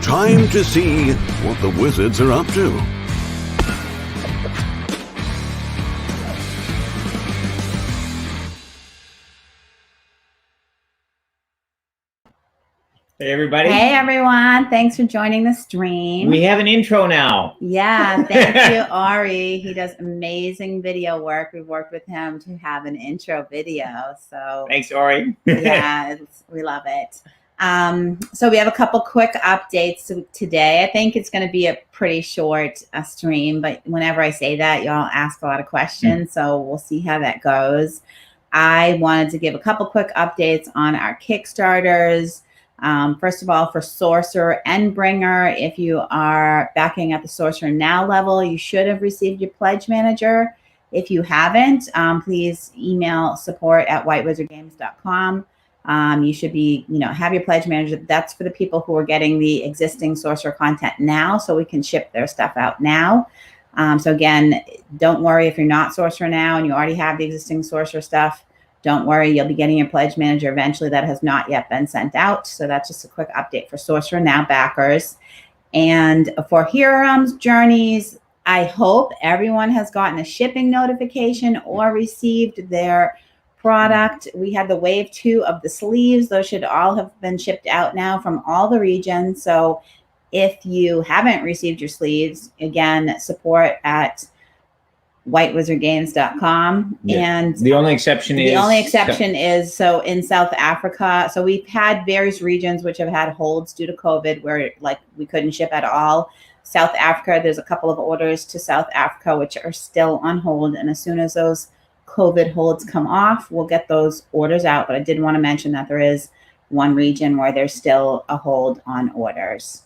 Time to see what the wizards are up to. Hey, everybody. Hey, everyone. Thanks for joining the stream. We have an intro now. Yeah, thank you, Ari. He does amazing video work. We've worked with him to have an intro video. So thanks, Ari. Yeah, we love it. So we have a couple quick updates today. I think it's going to be a pretty short stream, but whenever I say that, y'all ask a lot of questions. So we'll see how that goes. I wanted to give a couple quick updates on our Kickstarters. First of all, for Sorcerer Endbringer, if you are backing at the Sorcerer Now level, you should have received your Pledge Manager. If you haven't, please email support@whitewizardgames.com. You should be, have your Pledge Manager. That's for the people who are getting the existing Sorcerer content now, so we can ship their stuff out now. So again, don't worry if you're not Sorcerer Now and you already have the existing Sorcerer stuff. Don't worry, you'll be getting your Pledge Manager eventually. That has not yet been sent out. So that's just a quick update for Sorcerer Now backers. And for Hero Realms Journeys, I hope everyone has gotten a shipping notification or received their product. We had the wave 2 of the sleeves. Those should all have been shipped out now from all the regions. So if you haven't received your sleeves, again, support at whitewizardgames.com. Yeah. And the only exception is so in South Africa. So we've had various regions which have had holds due to COVID where we couldn't ship at all. South Africa, there's a couple of orders to South Africa which are still on hold, and as soon as those COVID holds come off, we'll get those orders out. But I did want to mention that there is one region where there's still a hold on orders.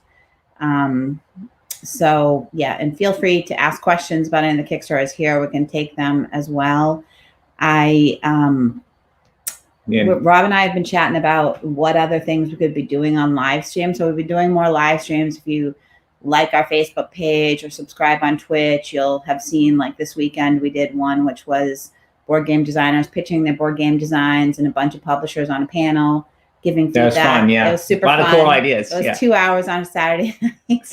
So yeah, and feel free to ask questions about any of the Kickstarters here. We can take them as well. Rob and I have been chatting about what other things we could be doing on live stream. So we'll be doing more live streams. If you like our Facebook page or subscribe on Twitch, you'll have seen this weekend we did one which was board game designers pitching their board game designs and a bunch of publishers on a panel giving feedback. That was fun, yeah. It was super fun. A lot of cool ideas. It was 2 hours on a Saturday night.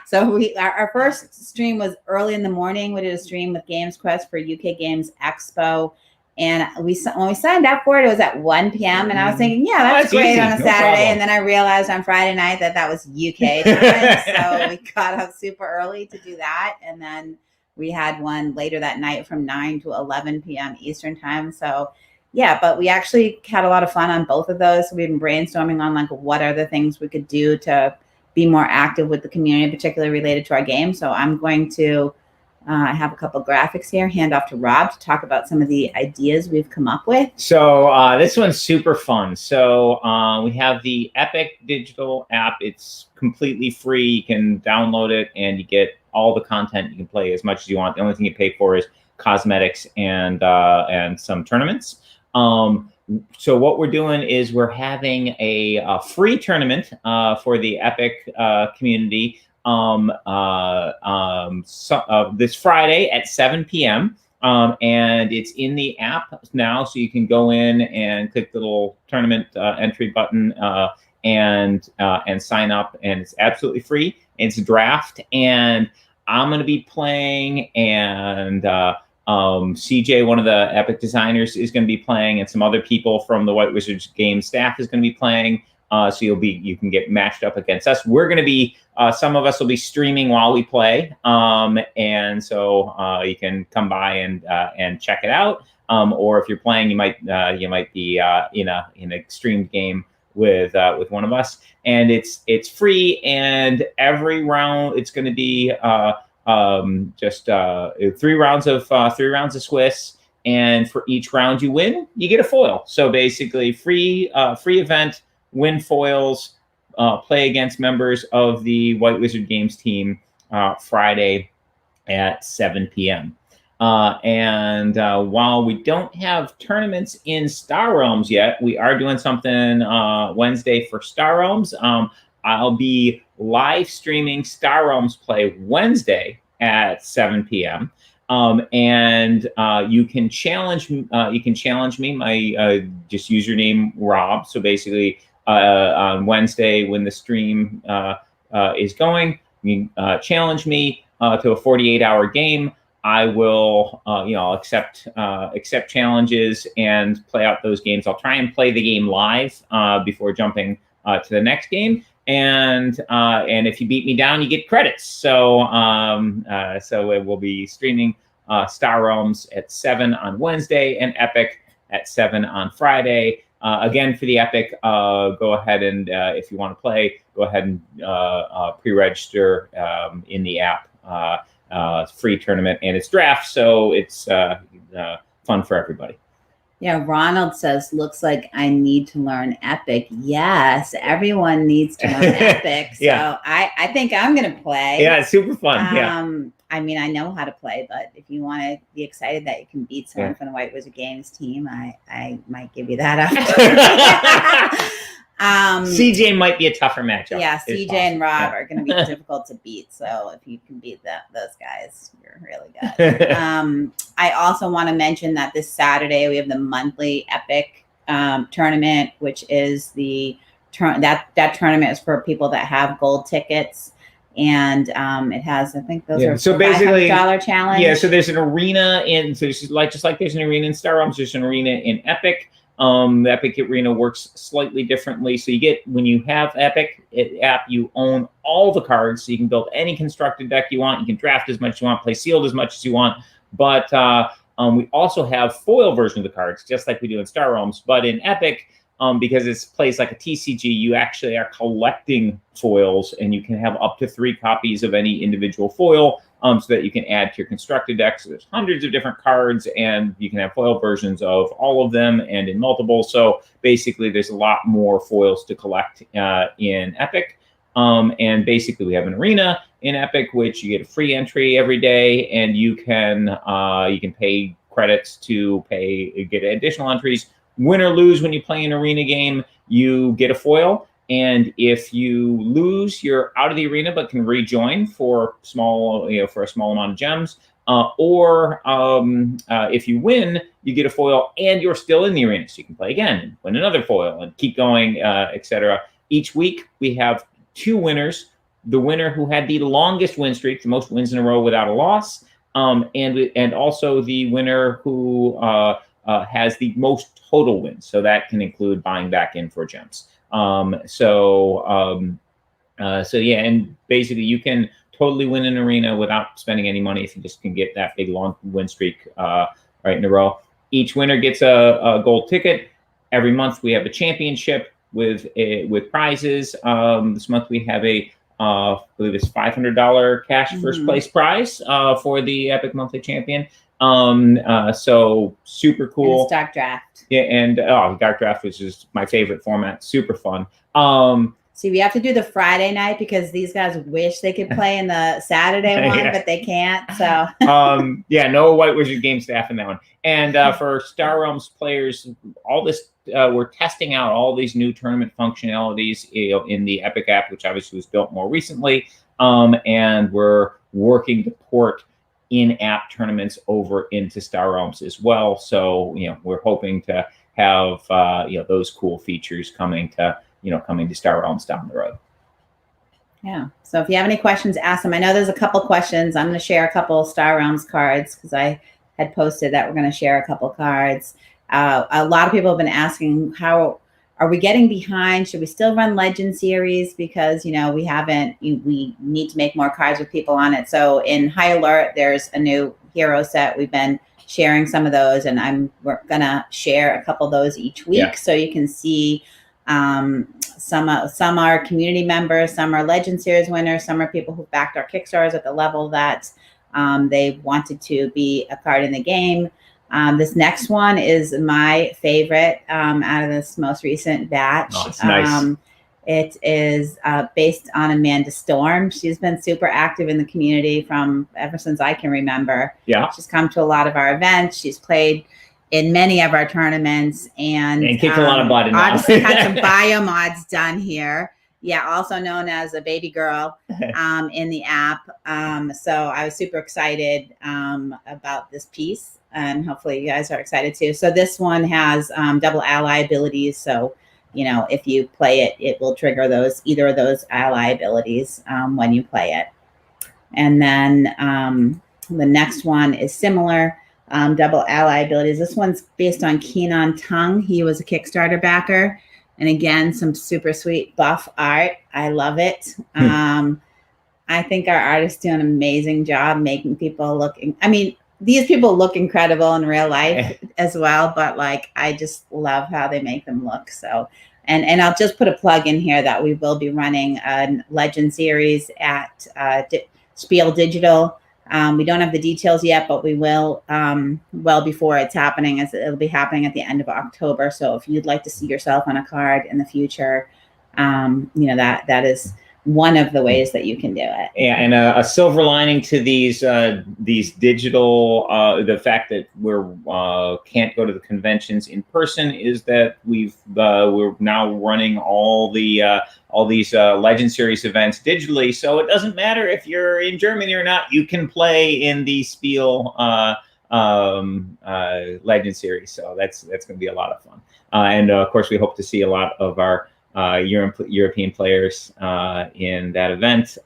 So our first stream was early in the morning. We did a stream with Games Quest for UK Games Expo. And when we signed up for it, it was at 1 p.m. And I was thinking, yeah, that's great easy. on a Saturday. And then I realized on Friday night that was UK time. So we got up super early to do that. And then we had one later that night from 9 to 11 p.m. Eastern time. So yeah, but we actually had a lot of fun on both of those. So we've been brainstorming on what are the things we could do to be more active with the community, particularly related to our game. So I'm going to have a couple graphics here, hand off to Rob to talk about some of the ideas we've come up with. So this one's super fun. So we have the Epic digital app. It's completely free. You can download it and you get all the content. You can play as much as you want. The only thing you pay for is cosmetics and some tournaments. So what we're doing is we're having a free tournament for the Epic community this Friday at 7 p.m. And it's in the app now, so you can go in and click the little tournament entry button and sign up, and it's absolutely free. It's draft, and I'm going to be playing, and CJ, one of the Epic designers, is going to be playing, and some other people from the White Wizards game staff is going to be playing. So you can get matched up against us. We're going to be, some of us will be streaming while we play, and so you can come by and check it out. Or if you're playing, you might be in a streamed game with one of us, and it's free. And every round it's going to be just 3 rounds of Swiss, and for each round you win, you get a foil. So basically, free event, win foils, play against members of the White Wizard Games team Friday at 7 p.m. And while we don't have tournaments in Star Realms yet, we are doing something Wednesday for Star Realms. I'll be live streaming Star Realms play Wednesday at 7 p.m. And you can challenge me. My just username Rob. So basically, on Wednesday when the stream is going. You can challenge me to a 48-hour game. I will, I'll accept challenges and play out those games. I'll try and play the game live before jumping to the next game. And if you beat me down, you get credits. So it will be streaming Star Realms at 7 on Wednesday and Epic at 7 on Friday. Again, for the Epic, go ahead and if you want to play, go ahead and pre-register in the app. Free tournament, and it's draft, so it's fun for everybody. Yeah, Ronald says, looks like I need to learn Epic. Yes, everyone needs to learn Epic. So Yeah. I think I'm going to play. Yeah, it's super fun. I mean, I know how to play, but if you want to be excited that you can beat someone from the White Wizard Games team, I might give you that up. CJ might be a tougher matchup. Yeah, CJ and Rob are going to be difficult to beat. So if you can beat those guys, you're really good. I also want to mention that this Saturday we have the monthly Epic tournament, which is that tournament is for people that have gold tickets. And it has, I think those are so basically $500 challenge. Yeah, so there's an arena just like there's an arena in Star Realms, there's an arena in Epic. The Epic Arena works slightly differently. So you get, when you have Epic app, you own all the cards. So you can build any constructed deck you want. You can draft as much as you want, play sealed as much as you want. But we also have foil version of the cards, just like we do in Star Realms. But in Epic, because it plays like a TCG, you actually are collecting foils, and you can have up to 3 copies of any individual foil. So that you can add to your constructed deck. So there's hundreds of different cards, and you can have foil versions of all of them and in multiple. So basically, there's a lot more foils to collect in Epic. And basically, we have an arena in Epic, which you get a free entry every day, and you can pay credits to get additional entries. Win or lose when you play an arena game, you get a foil. And if you lose, you're out of the arena, but can rejoin for a small amount of gems. Or if you win, you get a foil, and you're still in the arena, so you can play again and win another foil and keep going, etc. Each week we have 2 winners: the winner who had the longest win streak, the most wins in a row without a loss, and also the winner who has the most total wins. So that can include buying back in for gems. And basically you can totally win an arena without spending any money if you just can get that big long win streak right in a row. Each winner gets a gold ticket. Every month we have a championship with prizes. This month we have I believe it's $500 cash first place prize for the Epic Monthly Champion. So super cool. And Dark Draft. Yeah, and Dark Draft, which is my favorite format, super fun. See, we have to do the Friday night because these guys wish they could play in the Saturday one, but they can't. So no White Wizard game staff in that one. And for Star Realms players, all this we're testing out all these new tournament functionalities in the Epic app, which obviously was built more recently. And we're working to port in-app tournaments over into Star Realms as well. So we're hoping to have those cool features coming to Star Realms down the road. Yeah. So if you have any questions, ask them. I know there's a couple questions. I'm going to share a couple Star Realms cards because I had posted that we're going to share a couple cards. A lot of people have been asking, how are we getting behind? Should we still run Legend Series? Because, we need to make more cards with people on it. So in High Alert, there's a new hero set. We've been sharing some of those, and we're going to share a couple of those each week. So you can see some are community members, some are Legend Series winners, some are people who backed our Kickstarters at the level that they wanted to be a card in the game. This next one is my favorite out of this most recent batch. Oh, it's nice. It is based on Amanda Storm. She's been super active in the community ever since I can remember. Yeah. She's come to a lot of our events. She's played in many of our tournaments and kicked a lot of butt. Obviously had some bio mods done here. Yeah, also known as a baby girl in the app. So I was super excited about this piece, and hopefully you guys are excited too. So this one has double ally abilities. So if you play it, it will trigger either of those ally abilities when you play it. And then the next one is similar, double ally abilities. This one's based on Keenan Tung. He was a Kickstarter backer. And again, some super sweet buff art. I love it. I think our artists do an amazing job making people look, these people look incredible in real life as well, but like, I just love how they make them look. So, and I'll just put a plug in here that we will be running a Legend series at Spiel Digital. We don't have the details yet, but we will well before it's happening, as it'll be happening at the end of October. So if you'd like to see yourself on a card in the future, that is one of the ways that you can do it. Yeah, and a silver lining to these digital, the fact that we're can't go to the conventions in person is that we're now running all these Legend Series events digitally. So it doesn't matter if you're in Germany or not, you can play in the Spiel Legend Series. So that's going to be a lot of fun. And of course, we hope to see a lot of our European players in that event.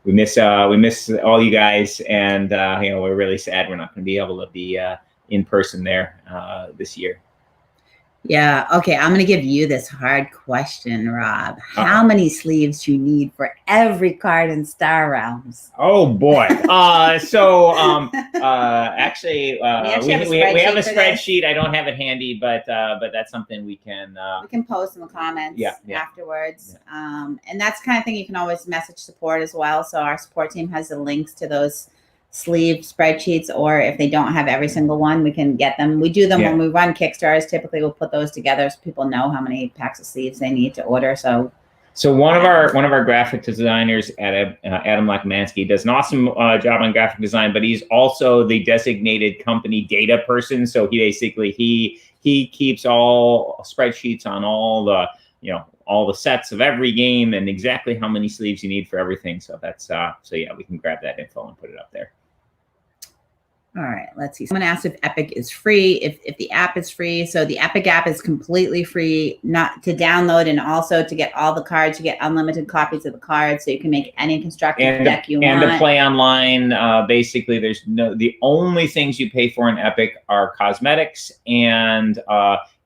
We miss all you guys, and we're really sad we're not going to be able to be in person there this year. Yeah. Okay. I'm going to give you this hard question, Rob. How many sleeves do you need for every card in Star Realms? Oh boy. Actually, we have a spreadsheet. I don't have it handy, but that's something we can post in the comments afterwards. Yeah. And that's the kind of thing you can always message support as well. So our support team has the links to those sleeve spreadsheets, or if they don't have every single one, we can get them. We do them when we run Kickstarters. Typically, we'll put those together so people know how many packs of sleeves they need to order. So one of our graphic designers, Adam Lakmansky, does an awesome job on graphic design, but he's also the designated company data person. So he keeps all spreadsheets on all the sets of every game and exactly how many sleeves you need for everything. So that's we can grab that info and put it up there. All right, let's see. Someone asked if Epic is free, if the app is free. So the Epic app is completely free, not to download, and also to get all the cards. You get unlimited copies of the cards, so you can make any constructed deck you want. And to play online, basically, the only things you pay for in Epic are cosmetics, and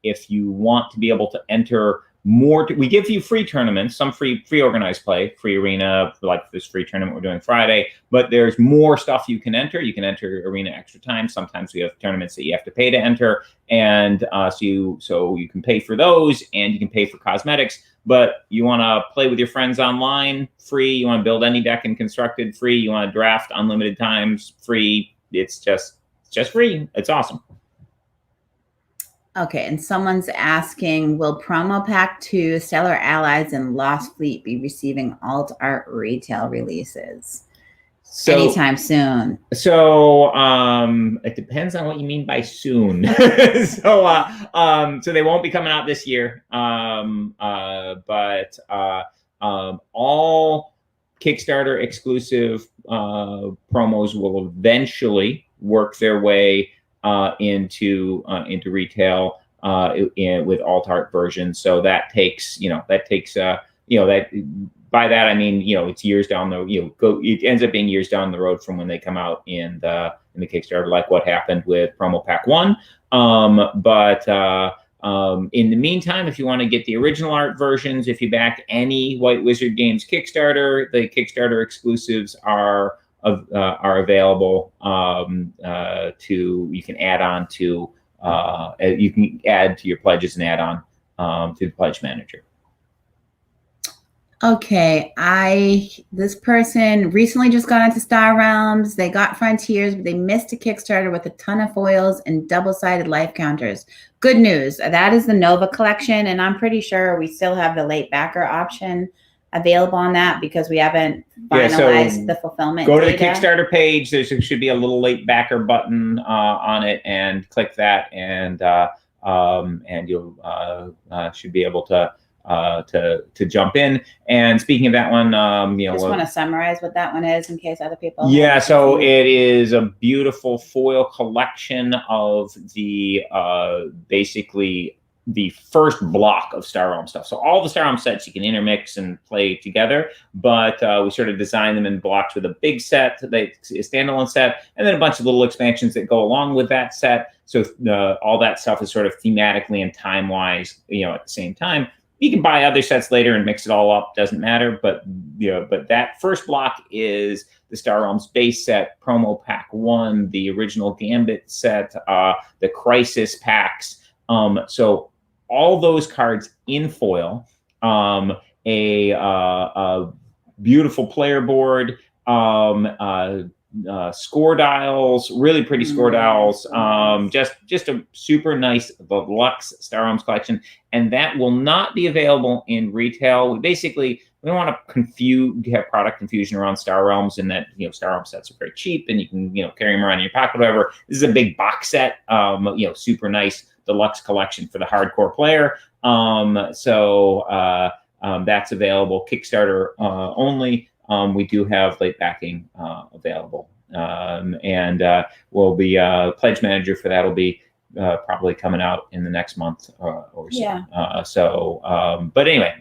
if you want to be able to enter more, we give you free tournaments, some free organized play, free arena, like this free tournament we're doing Friday, but there's more stuff you can enter. You can enter arena extra time. Sometimes we have tournaments that you have to pay to enter, and so you can pay for those, and you can pay for cosmetics. But you want to play with your friends online, free. You want to build any deck and constructed, free. You want to draft unlimited times, free. It's just free. It's awesome. Okay, and someone's asking, will Promo Pack 2, Stellar Allies, and Lost Fleet be receiving alt art retail releases anytime soon? So it depends on what you mean by soon. So they won't be coming out this year. But all Kickstarter exclusive promos will eventually work their way into retail with alt art versions. So that takes by that I mean it's years down the it ends up being years down the road from when they come out in the Kickstarter, like what happened with Promo Pack 1. In the meantime, if you want to get the original art versions, if you back any White Wizard Games Kickstarter, the Kickstarter exclusives are available you can add on to you can add to your pledges and add on to the pledge manager. Okay, this person recently just got into Star Realms. They got Frontiers, but they missed a Kickstarter with a ton of foils and double-sided life counters. Good news, that is the Nova collection, and I'm pretty sure we still have the late backer option available on that because we haven't finalized the fulfillment Go to data. the Kickstarter page. There should be a little late backer button on it, and click that, and you'll should be able to to jump in. And speaking of that one, Just want to summarize what that one is in case other people. Yeah, so it is a beautiful foil collection of the basically the first block of Star Realm stuff. So all the Star Realm sets you can intermix and play together, but we sort of designed them in blocks with a big set, a standalone set, and then a bunch of little expansions that go along with that set. So all that stuff is sort of thematically and time-wise, at the same time. You can buy other sets later and mix it all up, doesn't matter. But but that first block is the Star Realms base set, promo pack 1, the original Gambit set, the Crisis packs. So all those cards in foil, a beautiful player board, score dials, really pretty score dials, just a super nice deluxe Star Realms collection, and that will not be available in retail. We don't want to have product confusion around Star Realms, and that Star Realms sets are very cheap and you can carry them around in your pocket, whatever. This is a big box set, super nice deluxe collection for the hardcore player. So that's available Kickstarter only. We do have late backing available, and we'll be pledge manager for that will be probably coming out in the next month or so. Yeah. But anyway,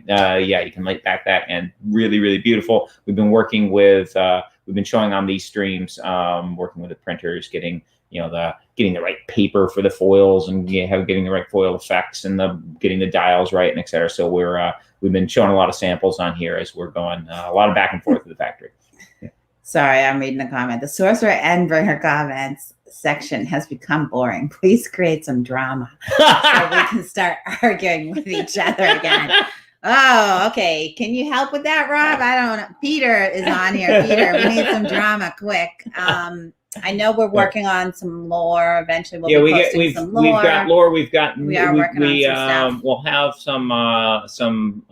you can late back that, and really, really beautiful. We've been working with, we've been showing on these streams, working with the printers, getting getting the right paper for the foils, and getting the right foil effects, and getting the dials right, and et cetera. So we've been showing a lot of samples on here as we're going, a lot of back and forth with the factory. Sorry, I'm reading the comment. The Sorcerer Endbringer comments section has become boring. Please create some drama so we can start arguing with each other again. Oh, okay. Can you help with that, Rob? I don't know. Peter is on here. Peter, we need some drama quick. I know we're working on some lore. Eventually, we'll be posting some lore. We've got lore. We are working on some stuff. We'll have some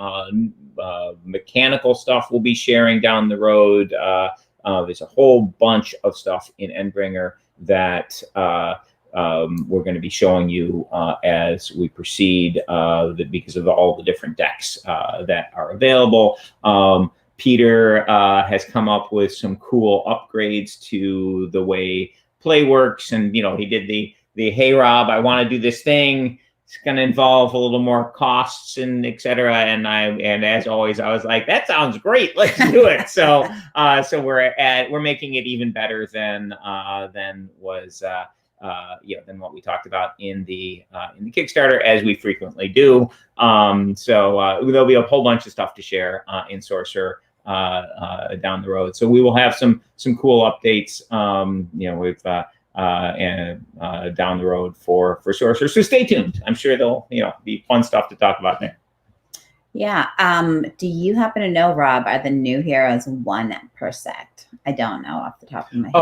mechanical stuff we'll be sharing down the road. There's a whole bunch of stuff in Endbringer that we're going to be showing you as we proceed, because of all the different decks that are available. Peter has come up with some cool upgrades to the way play works, and he did the hey Rob, I want to do this thing. It's going to involve a little more costs and et cetera. And as always, I was like, that sounds great. Let's do it. So we're making it even better than was than what we talked about in the Kickstarter, as we frequently do. So there'll be a whole bunch of stuff to share in Sorcerer down the road. So we will have some cool updates. We've down the road for Sorcerer. So stay tuned. I'm sure there'll be fun stuff to talk about there. Yeah. Do you happen to know, Rob, are the new heroes 1 per set? I don't know off the top of my head.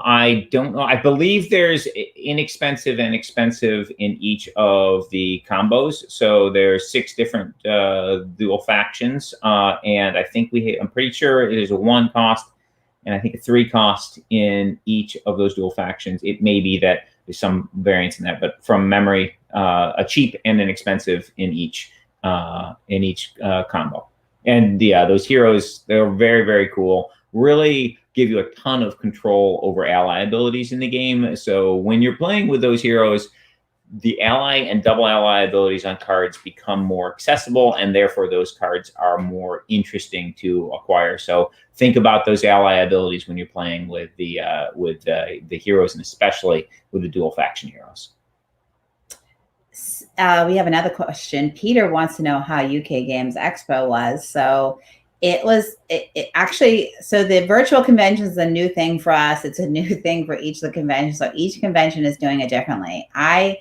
I don't know. I believe there's inexpensive and expensive in each of the combos. So there's 6 different dual factions, and I think I'm pretty sure it is a 1 cost, and I think a 3 cost in each of those dual factions. It may be that there's some variance in that, but from memory, a cheap and an expensive in each combo. And those heroes, they're very, very cool. Really give you a ton of control over ally abilities in the game. So when you're playing with those heroes, the ally and double ally abilities on cards become more accessible, and therefore those cards are more interesting to acquire. So think about those ally abilities when you're playing with the heroes, and especially with the dual faction heroes. We have another question. Peter wants to know how UK Games Expo was. So it actually, so the virtual convention is a new thing for us. It's a new thing for each of the conventions. So each convention is doing it differently. I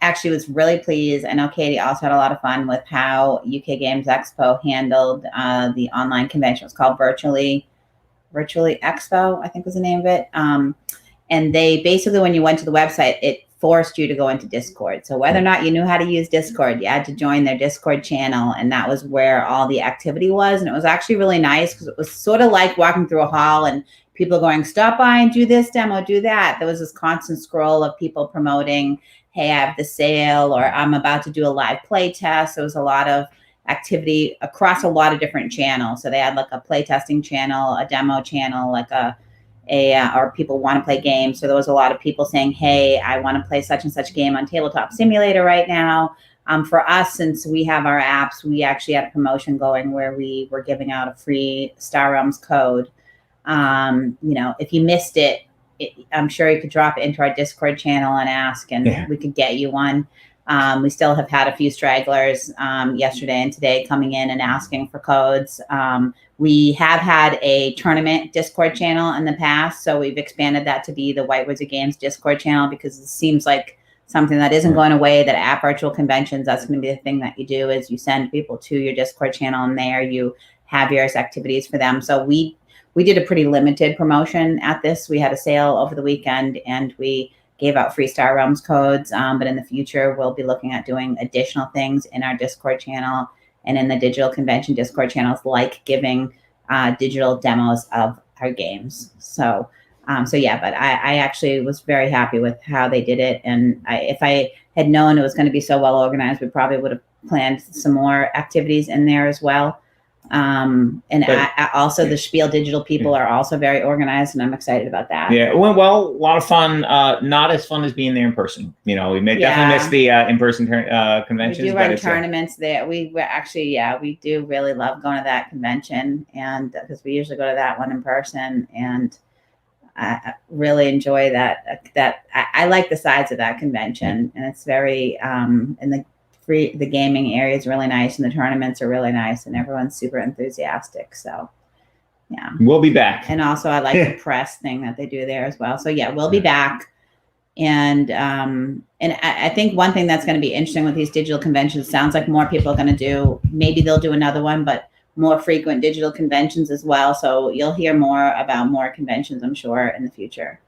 actually was really pleased. I know Katie also had a lot of fun with how UK Games Expo handled the online convention. It was called Virtually Expo, I think was the name of it. And they basically, when you went to the website, it forced you to go into Discord. So whether or not you knew how to use Discord, you had to join their Discord channel, and that was where all the activity was. And it was actually really nice because it was sort of like walking through a hall and people going, stop by and do this demo, do that. There was this constant scroll of people promoting hey, I have the sale, or I'm about to do a live play test. There was a lot of activity across a lot of different channels. So they had like a play testing channel, a demo channel, like or people want to play games. So there was a lot of people saying, hey, I want to play such and such game on Tabletop Simulator right now. For us, since we have our apps, we actually had a promotion going where we were giving out a free Star Realms code. If you missed it, I'm sure you could drop it into our Discord channel and ask, and we could get you one. We still have had a few stragglers yesterday and today coming in and asking for codes. We have had a tournament Discord channel in the past, so we've expanded that to be the White Wizard Games Discord channel, because it seems like something that isn't going away, that at virtual conventions, that's going to be the thing that you do, is you send people to your Discord channel, and there you have various activities for them. So we did a pretty limited promotion at this. We had a sale over the weekend, and we gave out free Star Realms codes. But in the future, we'll be looking at doing additional things in our Discord channel and in the digital convention Discord channels, like giving digital demos of our games. So yeah, but I actually was very happy with how they did it. And if I had known it was going to be so well organized, we probably would have planned some more activities in there as well. Also the Spiel Digital people are also very organized, and I'm excited about that. Yeah, well, a lot of fun. Not as fun as being there in person. We definitely miss the in-person conventions. We do run tournaments there. We do really love going to that convention, and because we usually go to that one in person, and I really enjoy that. I like the size of that convention, and it's very the gaming area is really nice, and the tournaments are really nice, and everyone's super enthusiastic. So yeah, we'll be back. And also I like the press thing that they do there as well. So yeah, we'll be back. And I think one thing that's going to be interesting with these digital conventions, sounds like more people are going to do, maybe they'll do another one, but more frequent digital conventions as well. So you'll hear more about more conventions, I'm sure, in the future.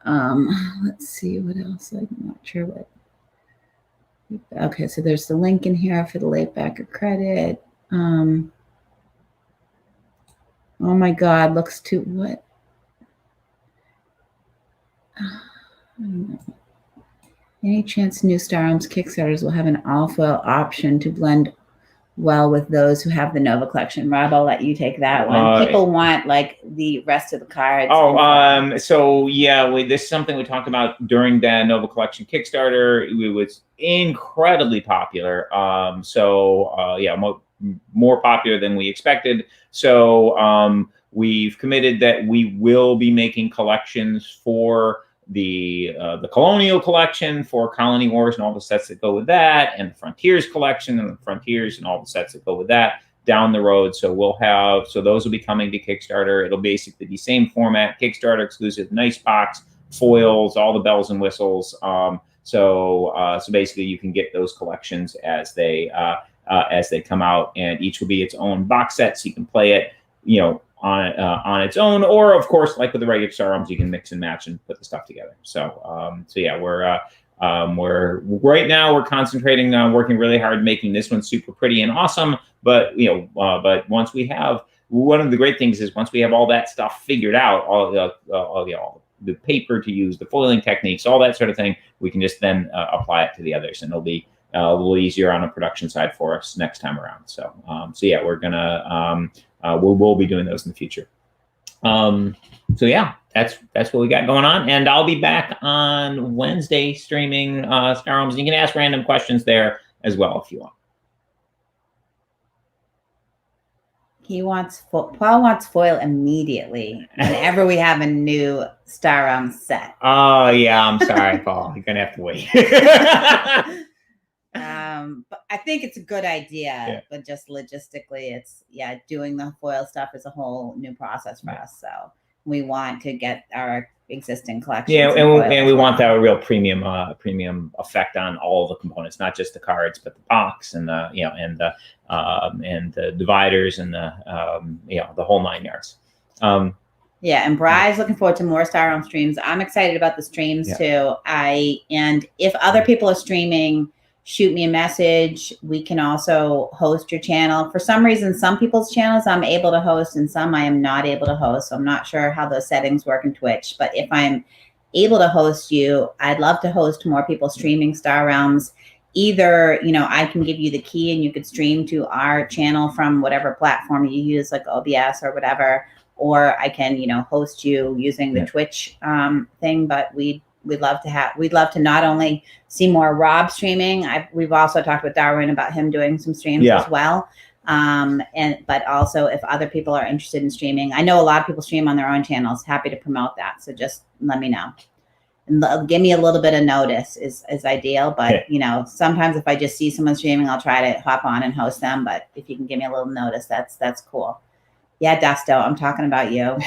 Let's see what else. I'm not sure what. Okay, so there's the link in here for the late backer credit. Oh my God, looks too what? Any chance new Star Realms Kickstarters will have an all-foil option to blend well with those who have the Nova collection? Rob, I'll let you take that one. People want like the rest of the cards. So yeah, this is something we talked about during the Nova collection Kickstarter. It was incredibly popular. More popular than we expected. So we've committed that we will be making collections for the Colonial collection, for Colony Wars and all the sets that go with that, and the Frontiers collection and the Frontiers and all the sets that go with that down the road. So those will be coming to Kickstarter. It'll basically be same format, Kickstarter exclusive, nice box, foils, all the bells and whistles. So basically you can get those collections as they come out, and each will be its own box set, so you can play it, on its own, or of course, like with the regular Star Realms, you can mix and match and put the stuff together. So yeah, we're right now we're concentrating on working really hard, making this one super pretty and awesome. But but once we have, one of the great things is once we have all that stuff figured out, all the paper to use, the foiling techniques, all that sort of thing, we can just then apply it to the others, and it'll be a little easier on a production side for us next time around. So yeah, we're gonna we'll be doing those in the future. So yeah, that's what we got going on, and I'll be back on Wednesday streaming Star Realms. You can ask random questions there as well if you want. Paul wants foil immediately whenever we have a new Star Realms set. Oh yeah, I'm sorry, Paul. You're gonna have to wait. But I think it's a good idea, but just logistically, doing the foil stuff is a whole new process for us. So we want to get our existing collection. Yeah, and we want that real premium effect on all the components, not just the cards, but the box and the and the dividers and the whole 9 yards. Yeah, and Bry's looking forward to more Star Realms streams. I'm excited about the streams too. And if other people are streaming, shoot me a message. We can also host your channel. For some reason, some people's channels I'm able to host and some I am not able to host. So I'm not sure how those settings work in Twitch. But if I'm able to host you, I'd love to host more people streaming Star Realms. Either, you know, I can give you the key and you could stream to our channel from whatever platform you use, like OBS or whatever, or I can, you know, host you using the Twitch thing. But we'd love to not only see more Rob streaming. We've also talked with Darwin about him doing some streams as well. But also if other people are interested in streaming, I know a lot of people stream on their own channels. Happy to promote that. So just let me know. And give me a little bit of notice is ideal. But, you know, sometimes if I just see someone streaming, I'll try to hop on and host them. But if you can give me a little notice, that's cool. Yeah, Dusto, I'm talking about you.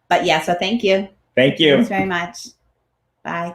But yeah, so thank you. Thank you. Thanks very much. Bye.